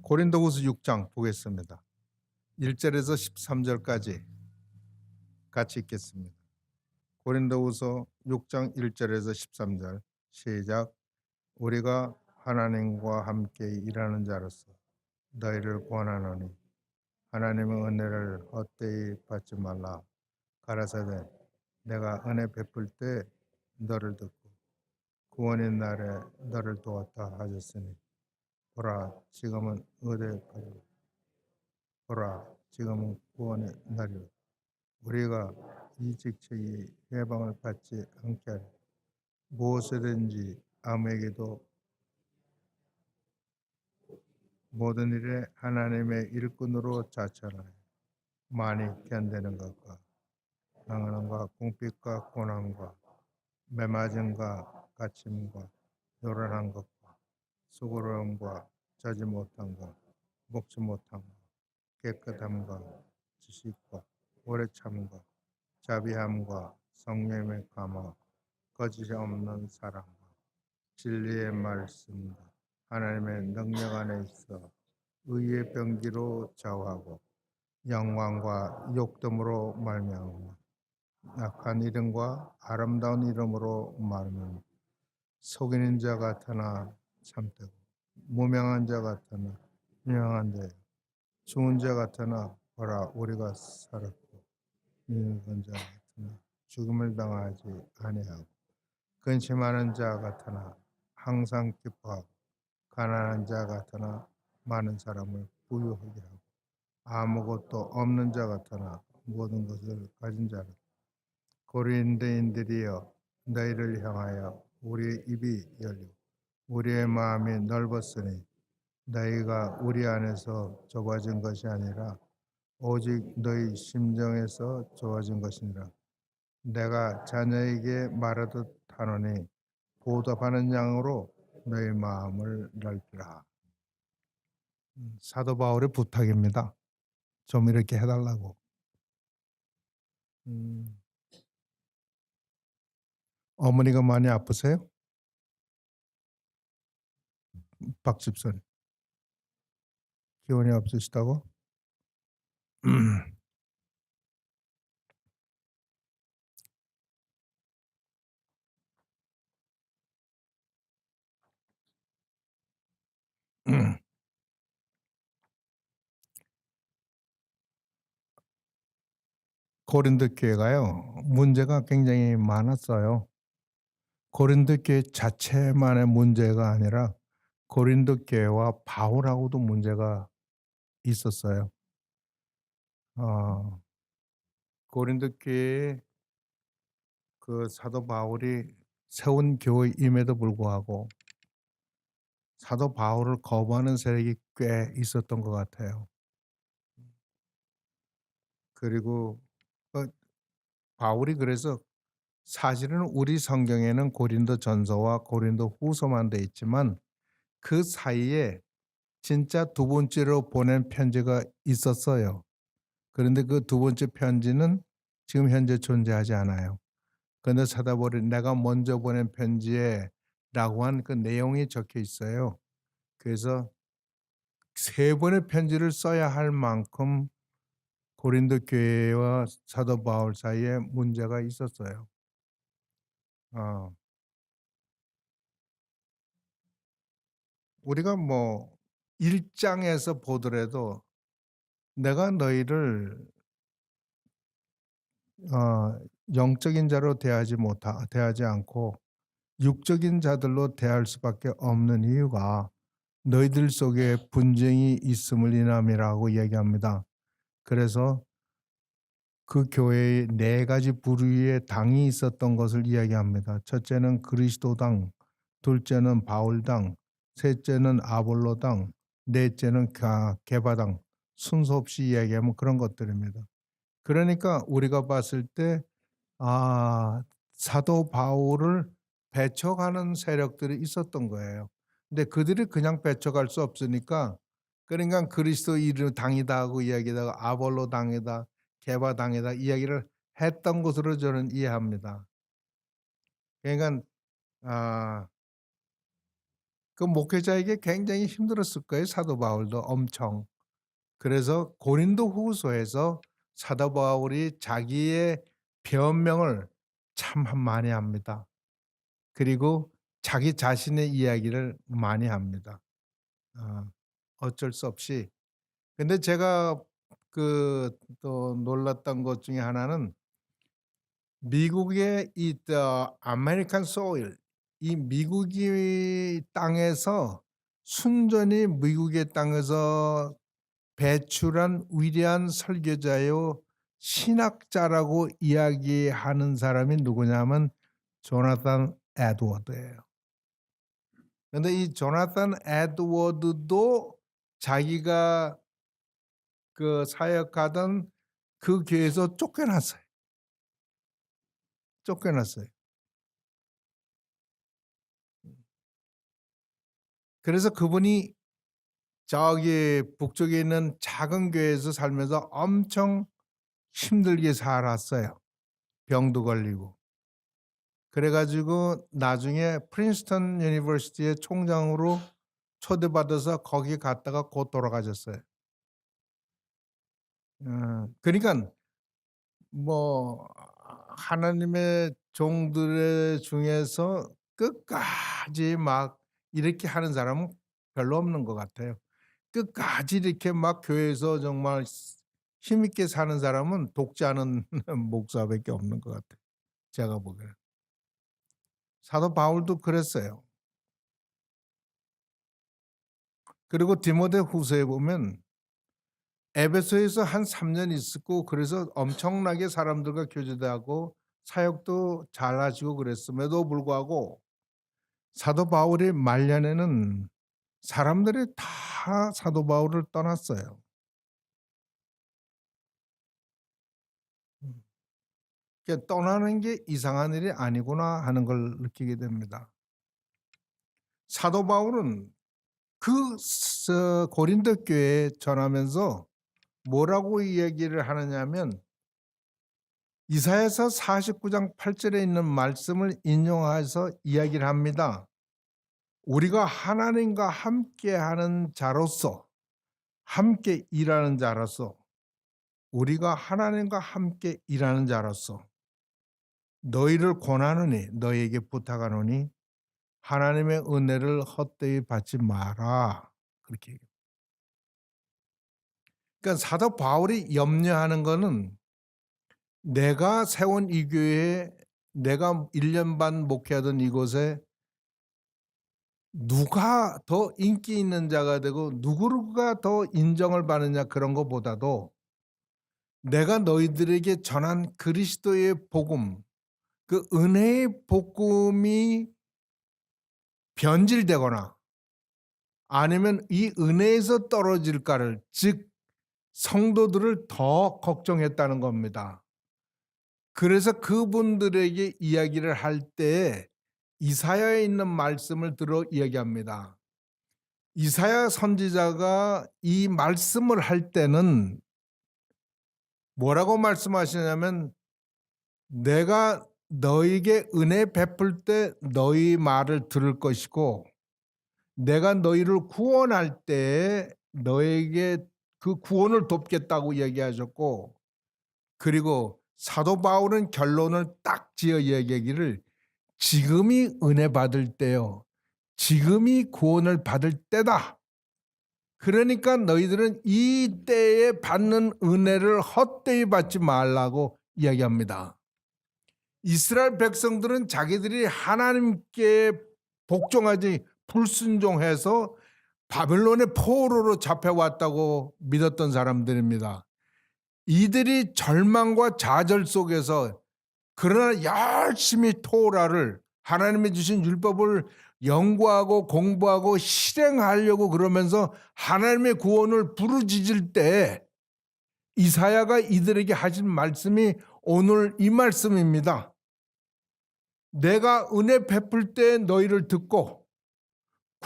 고린도후서 6장 보겠습니다. 1절에서 13절까지 같이 읽겠습니다. 고린도후서 6장 1절에서 13절 시작. 우리가 하나님과 함께 일하는 자로서 너희를 권하노니 하나님의 은혜를 헛되이 받지 말라. 가라사대 내가 은혜 베풀 때 너를 듣고 구원의 날에 너를 도왔다 하셨으니 보라 지금은 구원의 날이라. 우리가 이 직책이 해방을 받지 않게 하려 무엇이든지 아무에게도 모든 일에 하나님의 일꾼으로 자처하여 많이 견디는 것과 강한과 궁핍과 고난과 매맞음과 갇힘과 요란한 것과 수고로움과 자지 못한 것 먹지 못한 것 깨끗함과 지식과 오래 참과 자비함과 성령의 감화 거짓이 없는 사랑과 진리의 말씀과 하나님의 능력 안에 있어 의의 병기로 좌우하고 영광과 욕됨으로 말미암아 약한 이름과 아름다운 이름으로 말하면 속이는 자 같으나 참되고 무명한 자 같으나 유명한데 죽은 자 같으나 보라 우리가 살았고 늙은 자 같으나 죽음을 당하지 아니하고 근심하는 자 같으나 항상 기뻐하고 가난한 자 같으나 많은 사람을 부유하게 하고 아무것도 없는 자 같으나 모든 것을 가진 자라. 고린도인들이여 너희를 향하여 우리의 입이 열리고 우리의 마음이 넓었으니 너희가 우리 안에서 좁아진 것이 아니라 오직 너희 심정에서 좁아진 것이니라. 내가 자녀에게 말하듯 하노니 보답하는 양으로 너희 마음을 넓히라. 사도 바울의 부탁입니다. 좀 이렇게 해달라고. 어머니가 많이 아프세요? 박 집사님. 기운이 없으시다고? 고린도 교회가요. 문제가 굉장히 많았어요. 고린도 교회 자체만의 문제가 아니라 고린도 교회와 바울하고도 문제가 있었어요. 고린도 교회에 그 사도 바울이 세운 교회임에도 불구하고 사도 바울을 거부하는 세력이 꽤 있었던 것 같아요. 그리고 바울이 그래서 사실은 우리 성경에는 고린도 전서와 고린도 후서만 돼 있지만 그 사이에 진짜 두 번째로 보낸 편지가 있었어요. 그런데 그 두 번째 편지는 지금 현재 존재하지 않아요. 그런데 찾아보니 내가 먼저 보낸 편지에 라고 한 그 내용이 적혀 있어요. 그래서 세 번의 편지를 써야 할 만큼 고린도 교회와 사도 바울 사이에 문제가 있었어요. 우리가 뭐 1장에서 보더라도 내가 너희를 영적인 자로 대하지 않고 육적인 자들로 대할 수밖에 없는 이유가 너희들 속에 분쟁이 있음을 인함이라고 얘기합니다. 그래서 그 교회에 네 가지 부류의 당이 있었던 것을 이야기합니다. 첫째는 그리스도당, 둘째는 바울당, 셋째는 아볼로당, 넷째는 게바당. 순서 없이 이야기하면 그런 것들입니다. 그러니까 우리가 봤을 때 사도 바울을 배척하는 세력들이 있었던 거예요. 근데 그들이 그냥 배척할 수 없으니까 그러니까 그리스도 이름 당이다 하고 이야기하다가 아볼로 당이다, 게바 당이다 이야기를 했던 것으로 저는 이해합니다. 그러니까 그 목회자에게 굉장히 힘들었을 거예요, 사도 바울도 엄청. 그래서 고린도후서에서 사도 바울이 자기의 변명을 참 많이 합니다. 그리고 자기 자신의 이야기를 많이 합니다. 어쩔 수 없이. 근데 제가 그 또 놀랐던 것 중에 하나는 미국의 아메리칸 소일, 이 미국이 땅에서 순전히 미국의 땅에서 배출한 위대한 설교자요 신학자라고 이야기하는 사람이 누구냐면 조나단 에드워드예요. 근데 이 조나단 에드워드도 자기가 그 사역하던 그 교회에서 쫓겨났어요. 쫓겨났어요. 그래서 그분이 저기 북쪽에 있는 작은 교회에서 살면서 엄청 힘들게 살았어요. 병도 걸리고. 그래 가지고 나중에 프린스턴 유니버시티의 총장으로 초대받아서 거기 갔다가 곧 돌아가셨어요. 그러니깐 뭐 하나님의 종들의 중에서 끝까지 막 이렇게 하는 사람은 별로 없는 것 같아요. 끝까지 이렇게 막 교회에서 정말 힘있게 사는 사람은 독자는 목사밖에 없는 것 같아요, 제가 보기에는. 사도 바울도 그랬어요. 그리고 디모데후서에 보면 에베소에서 한 3년 있었고 그래서 엄청나게 사람들과 교제도 하고 사역도 잘하시고 그랬음에도 불구하고 사도 바울의 말년에는 사람들이 다 사도 바울을 떠났어요. 음. 그러니까 떠나는 게 이상한 일이 아니구나 하는 걸 느끼게 됩니다. 사도 바울은 고린도 교회에 전하면서 뭐라고 이야기를 하느냐면 이사야서 49장 8절에 있는 말씀을 인용해서 이야기를 합니다. 우리가 하나님과 함께하는 자로서 함께 일하는 자로서 우리가 하나님과 함께 일하는 자로서 너희를 권하노니 너희에게 부탁하노니 하나님의 은혜를 헛되이 받지 마라. 그렇게 얘기해요. 그러니까 사도 바울이 염려하는 거는 내가 세운 이 교회에 내가 1년 반 목회하던 이곳에 누가 더 인기 있는 자가 되고 누구가 더 인정을 받느냐 그런 것보다도 내가 너희들에게 전한 그리스도의 복음, 그 은혜의 복음이 변질되거나 아니면 이 은혜에서 떨어질까를 즉 성도들을 더 걱정했다는 겁니다. 그래서 그분들에게 이야기를 할 때 이사야에 있는 말씀을 들어 이야기합니다. 이사야 선지자가 이 말씀을 할 때는 뭐라고 말씀하시냐면 내가 너에게 은혜 베풀 때 너희 말을 들을 것이고 내가 너희를 구원할 때 너에게 그 구원을 돕겠다고 이야기하셨고 그리고 사도 바울은 결론을 딱 지어 이야기하기를 지금이 은혜 받을 때요. 지금이 구원을 받을 때다. 그러니까 너희들은 이 때에 받는 은혜를 헛되이 받지 말라고 이야기합니다. 이스라엘 백성들은 자기들이 하나님께 복종하지 불순종해서 바벨론의 포로로 잡혀왔다고 믿었던 사람들입니다. 이들이 절망과 좌절 속에서 그러나 열심히 토라를 하나님이 주신 율법을 연구하고 공부하고 실행하려고 그러면서 하나님의 구원을 부르짖을 때 이사야가 이들에게 하신 말씀이 오늘 이 말씀입니다. 내가 은혜 베풀 때 너희를 듣고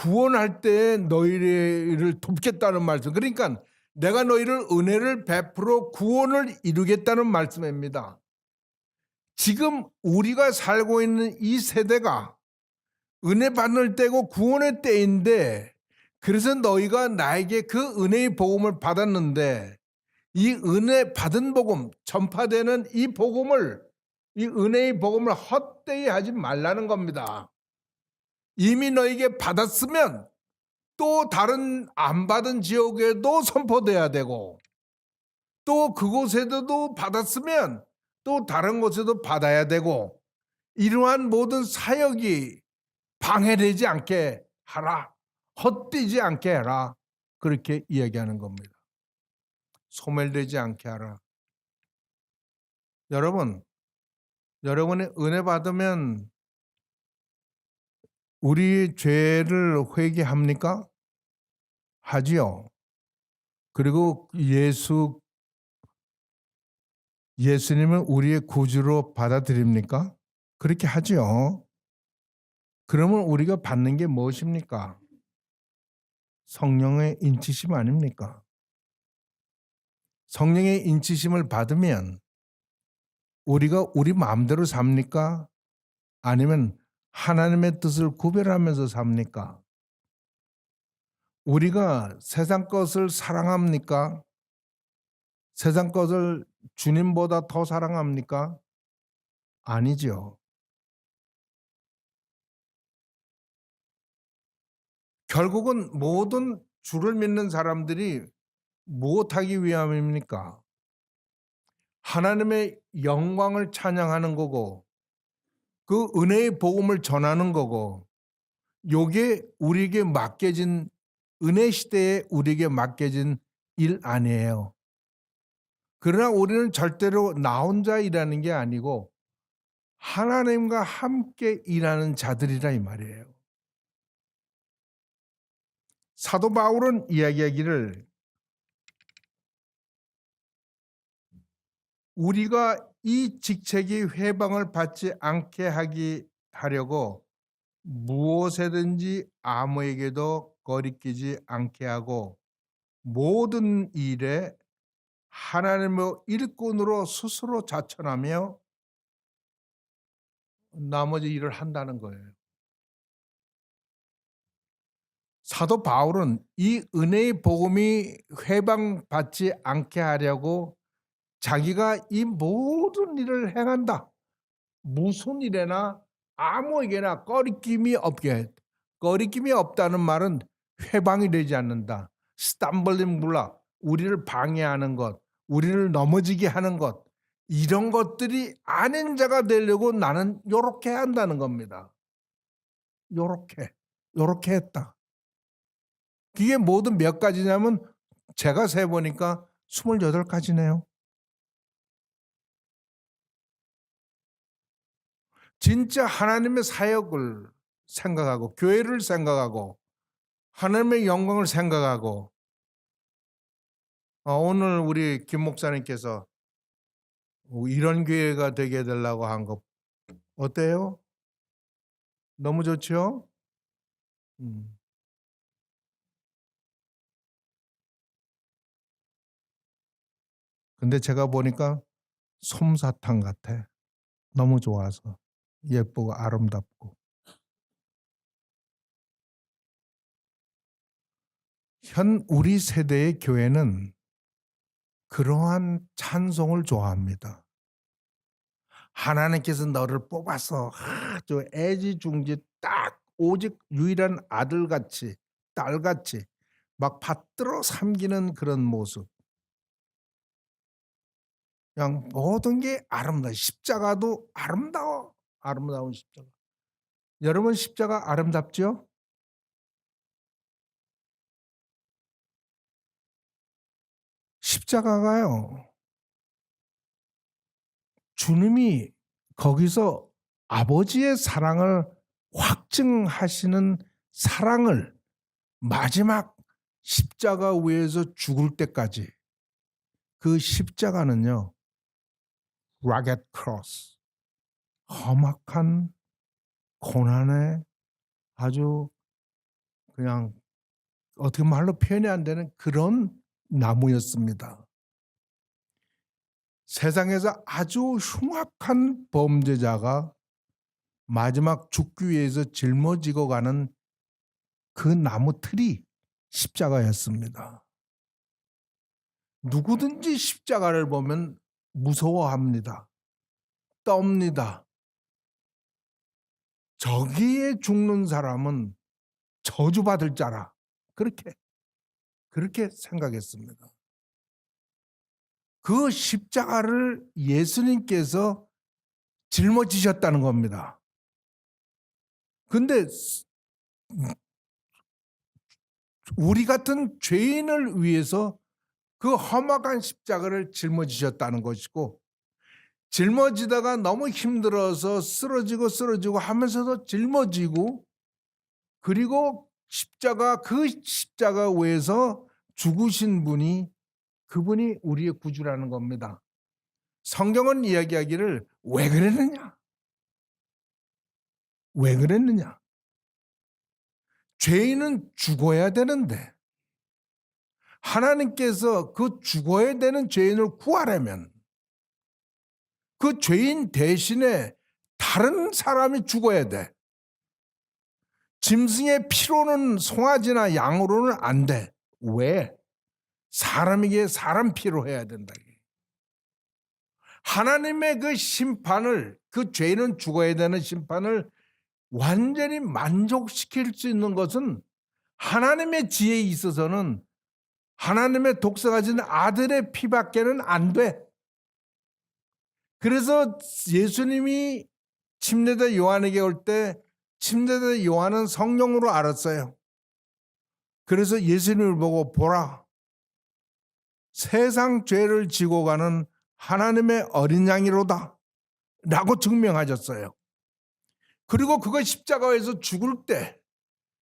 구원할 때 너희를 돕겠다는 말씀. 그러니까 내가 너희를 은혜를 베풀어 구원을 이루겠다는 말씀입니다. 지금 우리가 살고 있는 이 세대가 은혜 받을 때고 구원의 때인데, 그래서 너희가 나에게 그 은혜의 복음을 받았는데 이 은혜 받은 복음, 전파되는 이 복음을, 이 은혜의 복음을 헛되이 하지 말라는 겁니다. 이미 너에게 받았으면 또 다른 안 받은 지역에도 선포돼야 되고, 또 그곳에도 받았으면 또 다른 곳에도 받아야 되고, 이러한 모든 사역이 방해되지 않게 하라, 헛되지 않게 해라, 그렇게 이야기하는 겁니다. 소멸되지 않게 하라. 여러분이 은혜 받으면 우리 죄를 회개합니까? 하지요. 그리고 예수님을 우리의 구주로 받아들입니까? 그렇게 하지요. 그러면 우리가 받는 게 무엇입니까? 성령의 인치심 아닙니까? 성령의 인치심을 받으면 우리가 우리 마음대로 삽니까? 아니면 하나님의 뜻을 구별하면서 삽니까? 우리가 세상 것을 사랑합니까? 세상 것을 주님보다 더 사랑합니까? 아니죠. 결국은 모든 주를 믿는 사람들이 무엇하기 위함입니까? 하나님의 영광을 찬양하는 거고, 그 은혜의 복음을 전하는 거고, 요게 우리에게 맡겨진, 은혜 시대에 우리에게 맡겨진 일 아니에요. 그러나 우리는 절대로 나 혼자 일하는 게 아니고 하나님과 함께 일하는 자들이라 이 말이에요. 사도 바울은 이야기하기를, 우리가 이 직책이 회방을 받지 않게 하려고 무엇에든지 아무에게도 거리끼지 않게 하고 모든 일에 하나님의 일꾼으로 스스로 자천하며 나머지 일을 한다는 거예요. 사도 바울은 이 은혜의 복음이 회방받지 않게 하려고 자기가 이 모든 일을 행한다. 무슨 일에나 아무에게나 꺼리낌이 없게 해. 꺼리낌이 없다는 말은 회방이 되지 않는다. 스탬블링 블락, 우리를 방해하는 것, 우리를 넘어지게 하는 것, 이런 것들이 아닌 자가 되려고 나는 요렇게 한다는 겁니다. 요렇게 했다. 그게 모두 몇 가지냐면 제가 세보니까 28가지네요. 진짜 하나님의 사역을 생각하고 교회를 생각하고 하나님의 영광을 생각하고, 오늘 우리 김 목사님께서 이런 교회가 되게 해달라고 한 거 어때요? 너무 좋죠? 근데 제가 보니까 솜사탕 같아. 너무 좋아서. 예쁘고 아름답고. 우리 세대의 교회는 그러한 찬송을 좋아합니다. 하나님께서 너를 뽑아서 아주 애지중지 딱 오직 유일한 아들같이 딸같이 막 받들어 삼기는 그런 모습. 그냥 모든 게 아름다워. 십자가도 아름다워. 아름다운 십자가. 여러분 십자가 아름답죠? 십자가가요, 주님이 거기서 아버지의 사랑을 확증하시는 사랑을 마지막 십자가 위에서 죽을 때까지, 그 십자가는요, ragged cross, 험악한 고난의 아주 그냥 어떻게 말로 표현이 안 되는 그런 나무였습니다. 세상에서 아주 흉악한 범죄자가 마지막 죽기 위해서 짊어지고 가는 그 나무 틀이 십자가였습니다. 누구든지 십자가를 보면 무서워합니다. 떱니다. 저기에 죽는 사람은 저주받을 자라. 그렇게 생각했습니다. 그 십자가를 예수님께서 짊어지셨다는 겁니다. 근데 우리 같은 죄인을 위해서 그 험악한 십자가를 짊어지셨다는 것이고, 짊어지다가 너무 힘들어서 쓰러지고 하면서도 짊어지고, 그리고 그 십자가 위에서 죽으신 분이, 그분이 우리의 구주라는 겁니다. 성경은 이야기하기를 왜 그랬느냐? 왜 그랬느냐? 죄인은 죽어야 되는데 하나님께서 그 죽어야 되는 죄인을 구하려면 그 죄인 대신에 다른 사람이 죽어야 돼. 짐승의 피로는 송아지나 양으로는 안 돼. 왜? 사람에게 사람 피로 해야 된다. 하나님의 그 심판을, 그 죄인은 죽어야 되는 심판을 완전히 만족시킬 수 있는 것은 하나님의 지혜에 있어서는 하나님의 독생아 진 아들의 피밖에는 안 돼. 그래서 예수님이 침례자 요한에게 올 때 침례자 요한은 성령으로 알았어요. 그래서 예수님을 보고 보라, 세상 죄를 지고 가는 하나님의 어린 양이로다 라고 증명하셨어요. 그리고 그거 십자가에서 죽을 때,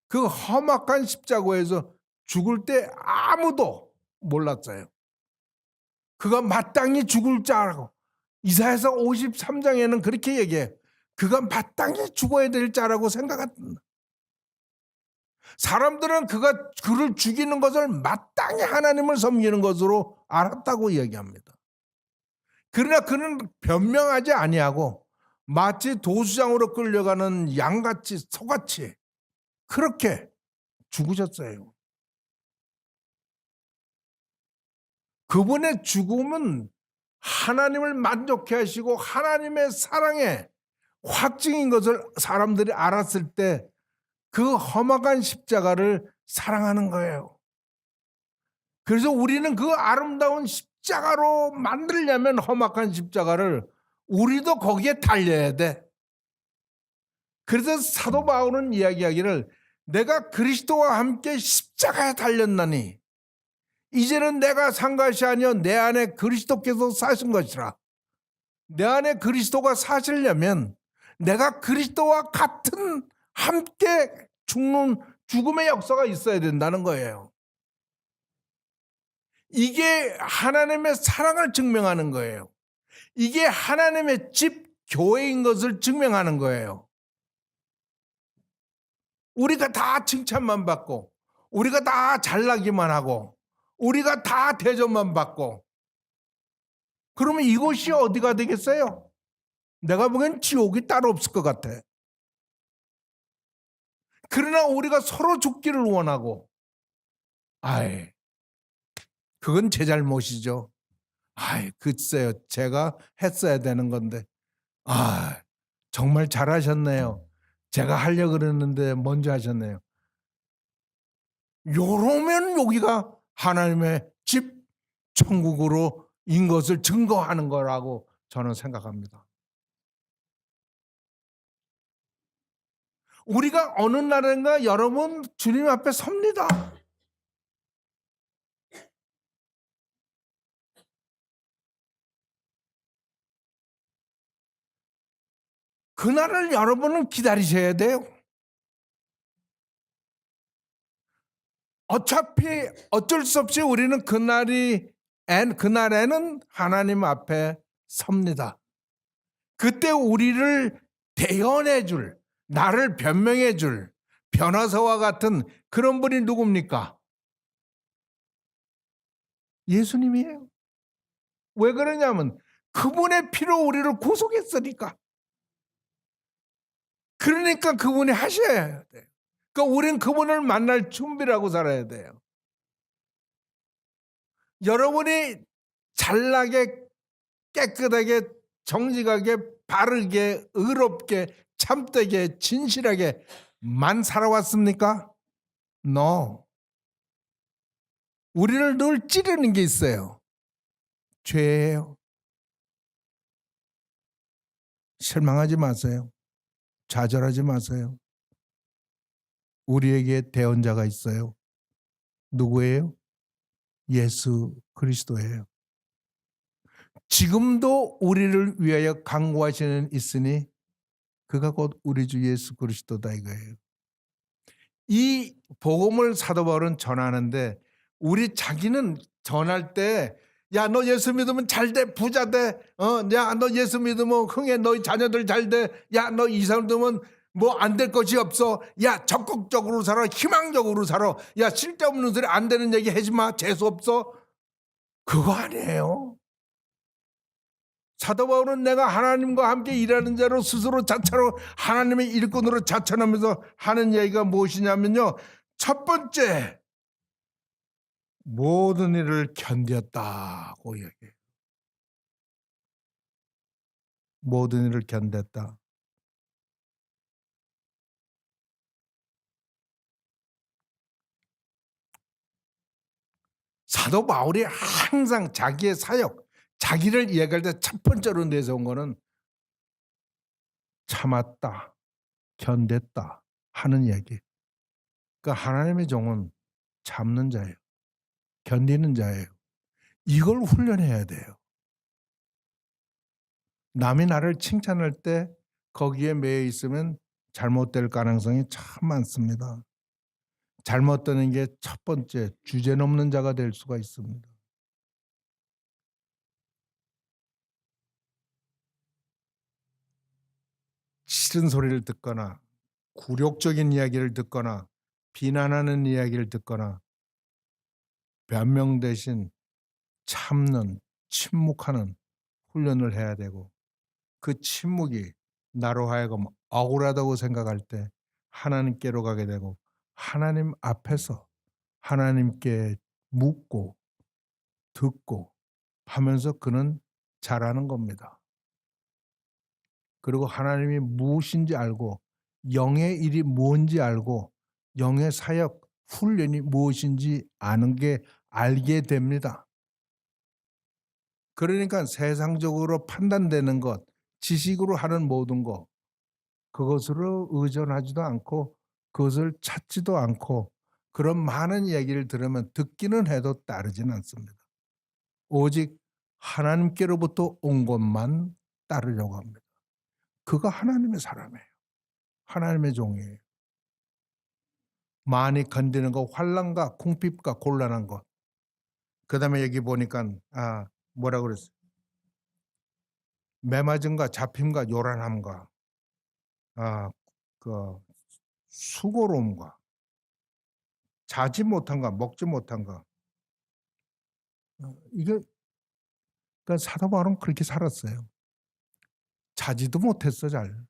그 험악한 십자가에서 죽을 때 아무도 몰랐어요. 그가 마땅히 죽을 자라고. 이사야서 53장에는 그렇게 얘기해. 그가 마땅히 죽어야 될 자라고 생각한다. 사람들은 그를 죽이는 것을 마땅히 하나님을 섬기는 것으로 알았다고 이야기합니다. 그러나 그는 변명하지 아니하고 마치 도수장으로 끌려가는 양같이 소같이 그렇게 죽으셨어요. 그분의 죽음은 하나님을 만족해 하시고 하나님의 사랑의 확증인 것을 사람들이 알았을 때 그 험악한 십자가를 사랑하는 거예요. 그래서 우리는 그 아름다운 십자가로 만들려면 험악한 십자가를 우리도 거기에 달려야 돼. 그래서 사도 바울은 이야기하기를 내가 그리스도와 함께 십자가에 달렸나니 이제는 내가 산 것이 아니요 내 안에 그리스도께서 사신 것이라. 내 안에 그리스도가 사시려면 내가 그리스도와 같은 함께 죽는 죽음의 역사가 있어야 된다는 거예요. 이게 하나님의 사랑을 증명하는 거예요. 이게 하나님의 집 교회인 것을 증명하는 거예요. 우리가 다 칭찬만 받고 우리가 다 잘나기만 하고 우리가 다 대접만 받고 그러면 이곳이 어디가 되겠어요? 내가 보기엔 지옥이 따로 없을 것 같아. 그러나 우리가 서로 죽기를 원하고 그건 제 잘못이죠. 글쎄요. 제가 했어야 되는 건데. 정말 잘하셨네요. 제가 하려고 그랬는데 먼저 하셨네요. 요러면 여기가 하나님의 집 천국으로 인 것을 증거하는 거라고 저는 생각합니다. 우리가 어느 날인가 여러분 주님 앞에 섭니다. 그날을 여러분은 기다리셔야 돼요. 어차피 어쩔 수 없이 우리는 그날에는 하나님 앞에 섭니다. 그때 우리를 대언해 줄, 나를 변명해 줄 변호사와 같은 그런 분이 누굽니까? 예수님이에요. 왜 그러냐면 그분의 피로 우리를 구속했으니까. 그러니까 그분이 하셔야 돼요. 그러니까 우린 그분을 만날 준비를 하고 살아야 돼요. 여러분이 잘나게 깨끗하게 정직하게 바르게 의롭게 참되게 진실하게만 살아왔습니까? No. 우리를 늘 찌르는 게 있어요. 죄예요. 실망하지 마세요. 좌절하지 마세요. 우리에게 대언자가 있어요. 누구예요? 예수 그리스도예요. 지금도 우리를 위하여 간구하시는 있으니 그가 곧 우리 주 예수 그리스도다 이거예요. 이 복음을 사도 바울은 전하는데 우리 자기는 전할 때 야 너 예수 믿으면 잘돼 부자 돼. 야 너 예수 믿으면 흥해 너희 자녀들 잘돼. 야 너 이 사람 믿으면 뭐 안 될 것이 없어. 야 적극적으로 살아 희망적으로 살아. 야 쓸데없는 소리 안 되는 얘기 하지 마. 재수 없어. 그거 아니에요. 사도 바울은 내가 하나님과 함께 일하는 자로 스스로 자처로 하나님의 일꾼으로 자처하면서 하는 얘기가 무엇이냐면요. 첫 번째 모든 일을 견뎠다고 얘기해요. 모든 일을 견뎠다. 사도 바울이 항상 자기의 사역, 자기를 이야기할 때 첫 번째로 내세운 거는 참았다, 견뎠다 하는 얘기. 그러니까 하나님의 종은 참는 자예요. 견디는 자예요. 이걸 훈련해야 돼요. 남이 나를 칭찬할 때 거기에 매여 있으면 잘못될 가능성이 참 많습니다. 잘못되는 게 첫 번째 주제넘는 자가 될 수가 있습니다. 싫은 소리를 듣거나 굴욕적인 이야기를 듣거나 비난하는 이야기를 듣거나 변명 대신 참는 침묵하는 훈련을 해야 되고 그 침묵이 나로 하여금 억울하다고 생각할 때 하나님께로 가게 되고 하나님 앞에서 하나님께 묻고 듣고 하면서 그는 잘하는 겁니다. 그리고 하나님이 무엇인지 알고 영의 일이 뭔지 알고 영의 사역 훈련이 무엇인지 아는 게 알게 됩니다. 그러니까 세상적으로 판단되는 것, 지식으로 하는 모든 것 그것으로 의존하지도 않고 그것을 찾지도 않고 그런 많은 이야기를 들으면 듣기는 해도 따르지는 않습니다. 오직 하나님께로부터 온 것만 따르려고 합니다. 그가 하나님의 사람이에요. 하나님의 종이에요. 많이 건드는 거 환난과 궁핍과 곤란한 것. 그다음에 여기 보니까 뭐라 그랬어요? 매맞음과 잡힘과 요란함과 그 수고로움과 자지 못한가 먹지 못한가 이게 그러니까 사도 바울은 그렇게 살았어요. 자지도 못했어 잘.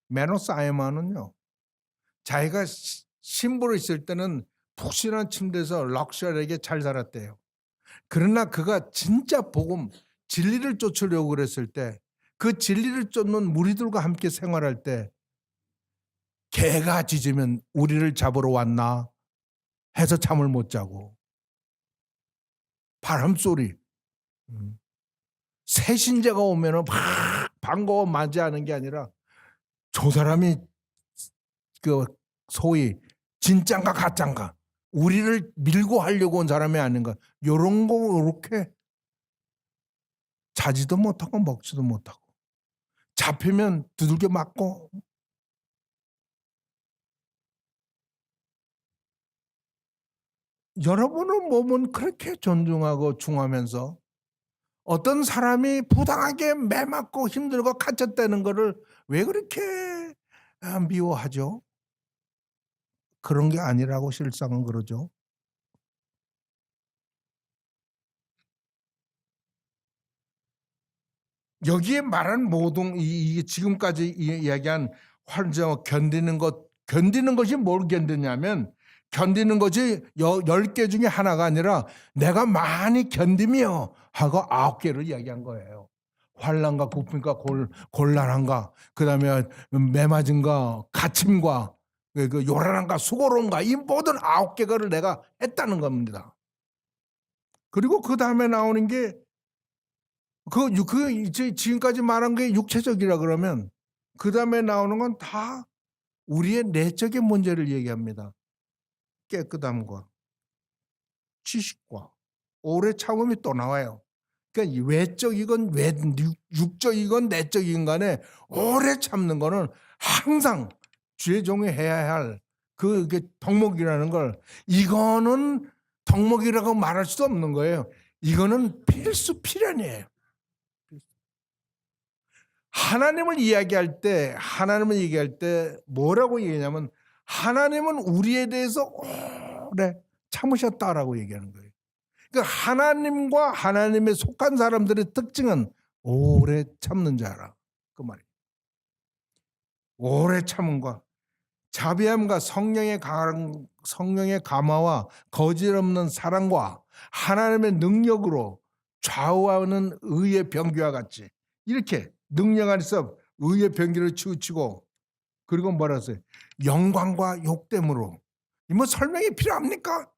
메노스 아이만은요. 자기가 신부로 있을 때는 푹신한 침대에서 럭셔리하게 잘 살았대요. 그러나 그가 진짜 복음 진리를 쫓으려고 그랬을 때 그 진리를 쫓는 무리들과 함께 생활할 때 개가 짖으면 우리를 잡으러 왔나 해서 잠을 못 자고 바람소리 새신자가 오면은 막 반가워 맞이하는 게 아니라 저 사람이 그 소위 진짠가 가짠가 우리를 밀고 하려고 온 사람이 아닌가 요런 거 이렇게 자지도 못하고 먹지도 못하고 잡히면 두들겨 맞고 여러분의 몸은 그렇게 존중하고 중하면서 어떤 사람이 부당하게 매맞고 힘들고 갇혔다는 거를 왜 그렇게 미워하죠? 그런 게 아니라고 실상은 그러죠. 여기에 말한 모든 이게 지금까지 이야기한 견디는 것이 뭘 견디냐면 견디는 것이 10개 중에 하나가 아니라 내가 많이 견디며 하고 9개를 이야기한 거예요. 환난과 고품과 곤란함과 그다음에 매맞음과 갇힘과 그 요란함과 수고로움과 이 모든 9개를 내가 했다는 겁니다. 그리고 그 다음에 나오는 게 지금까지 말한 게 육체적이라 그러면 그 다음에 나오는 건 다 우리의 내적인 문제를 얘기합니다. 깨끗함과 지식과 오래 참음이 또 나와요. 그러니까 외적이건 육적이건 내적이건 간에 오래 참는 거는 항상 주의 종이 해야 할 그게 덕목이라는 걸 이거는 덕목이라고 말할 수 없는 거예요. 이거는 필수 필연이에요. 하나님을 얘기할 때 뭐라고 얘기하냐면 하나님은 우리에 대해서 오래 참으셨다라고 얘기하는 거예요. 그러니까 하나님과 하나님에 속한 사람들의 특징은 오래 참는 자라. 그 말이에요. 오래 참음과 자비함과 성령의 감화와 거짓없는 사랑과 하나님의 능력으로 좌우하는 의의 병기와 같이 이렇게 능력 안에서 의의 병기를 치우치고 그리고 뭐라 했어요? 영광과 욕됨으로. 뭐 설명이 필요합니까?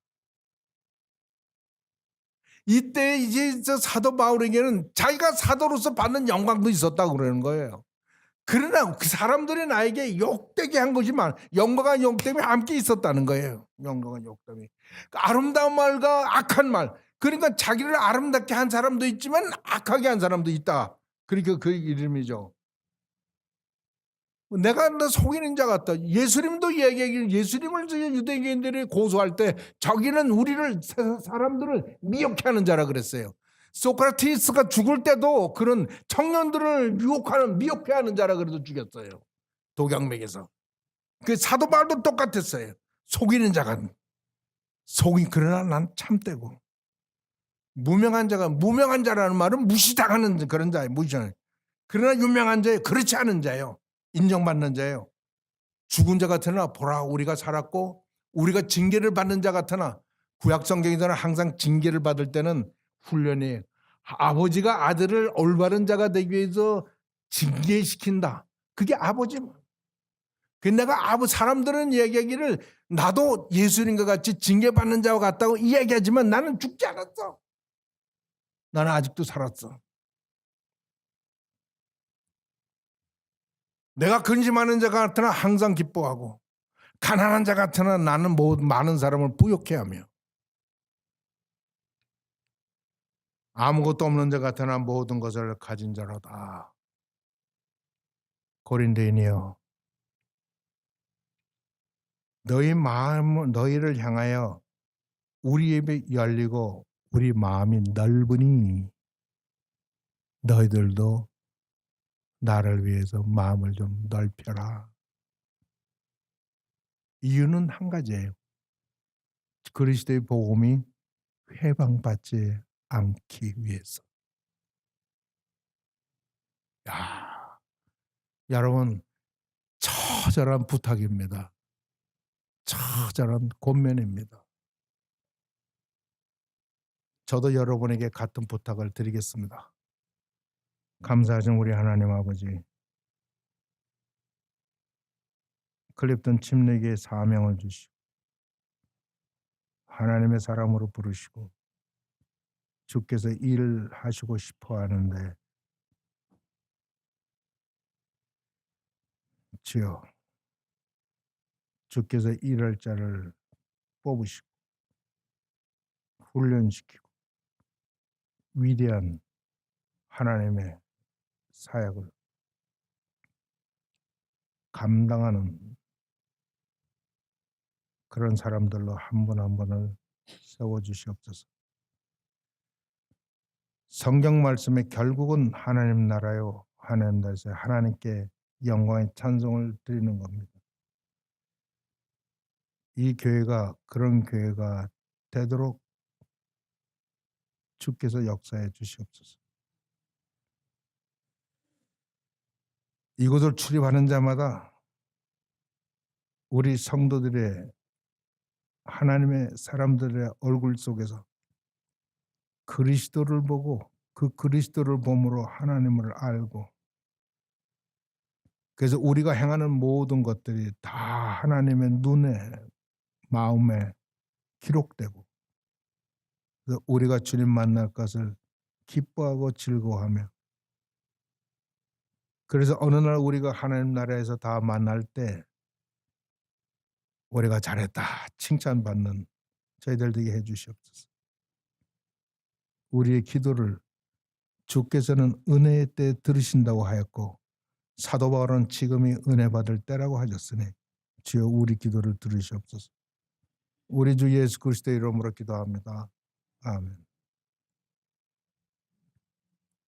이때 이제 사도 바울에게는 자기가 사도로서 받는 영광도 있었다고 그러는 거예요. 그러나 그 사람들이 나에게 욕되게 한 것이만 영광과 욕됨이 함께 있었다는 거예요. 영광과 욕됨이. 아름다운 말과 악한 말. 그러니까 자기를 아름답게 한 사람도 있지만 악하게 한 사람도 있다. 그러니까 그 이름이죠. 내가 속이는 자 같다. 예수님도 얘기하기를 예수님을 유대인들이 고소할 때 저기는 우리를 사람들을 미혹해 하는 자라 그랬어요. 소크라테스가 죽을 때도 그런 청년들을 미혹해 하는 자라 그래도 죽였어요. 독약맥에서. 그 사도 바울도 똑같았어요. 속이는 자가 그러나 난 참되고 무명한 자라는 말은 무시당하는 그런 자예요. 무시하는. 그러나 유명한 자예요. 그렇지 않은 자예요. 인정받는 자예요. 죽은 자 같으나 보라 우리가 살았고 우리가 징계를 받는 자 같으나 구약 성경에서는 항상 징계를 받을 때는 훈련이에요. 아버지가 아들을 올바른 자가 되기 위해서 징계시킨다. 그게 아버지만. 내가 사람들은 얘기하기를 나도 예수님과 같이 징계받는 자와 같다고 이야기하지만 나는 죽지 않았어. 나는 아직도 살았어. 내가 근심하는 자 같으나 항상 기뻐하고 가난한 자 같으나 나는 많은 사람을 부욕해 하며 아무것도 없는 자 같으나 모든 것을 가진 자로다. 고린도인이여 너희 마음 너희를 향하여 우리 입이 열리고 우리 마음이 넓으니 너희들도 나를 위해서 마음을 좀 넓혀라. 이유는 한 가지예요. 그리스도의 복음이 회방받지 않기 위해서. 야, 여러분 처절한 부탁입니다. 처절한 권면입니다. 저도 여러분에게 같은 부탁을 드리겠습니다. 감사하신 우리 하나님 아버지, 클립턴 침례교회 사명을 주시고 하나님의 사람으로 부르시고 주께서 일하시고 싶어 하는데 주여 주께서 일할 자를 뽑으시고 훈련시키고 위대한 하나님의 사역을 감당하는 그런 사람들로 한 분 한 분을 세워주시옵소서. 성경 말씀에 결국은 하나님 나라요 하나님 나라에서 하나님께 영광의 찬송을 드리는 겁니다. 이 교회가 그런 교회가 되도록 주께서 역사해 주시옵소서. 이곳을 출입하는 자마다 우리 성도들의 하나님의 사람들의 얼굴 속에서 그리스도를 보고 그 그리스도를 봄으로 하나님을 알고 그래서 우리가 행하는 모든 것들이 다 하나님의 눈에 마음에 기록되고 그래서 우리가 주님 만날 것을 기뻐하고 즐거워하며 그래서 어느 날 우리가 하나님 나라에서 다 만날 때 우리가 잘했다 칭찬받는 저희들 되게 해 주시옵소서. 우리의 기도를 주께서는 은혜의 때 들으신다고 하였고 사도 바울은 지금이 은혜 받을 때라고 하셨으니 주여 우리 기도를 들으시옵소서. 우리 주 예수 그리스도의 이름으로 기도합니다. 아멘.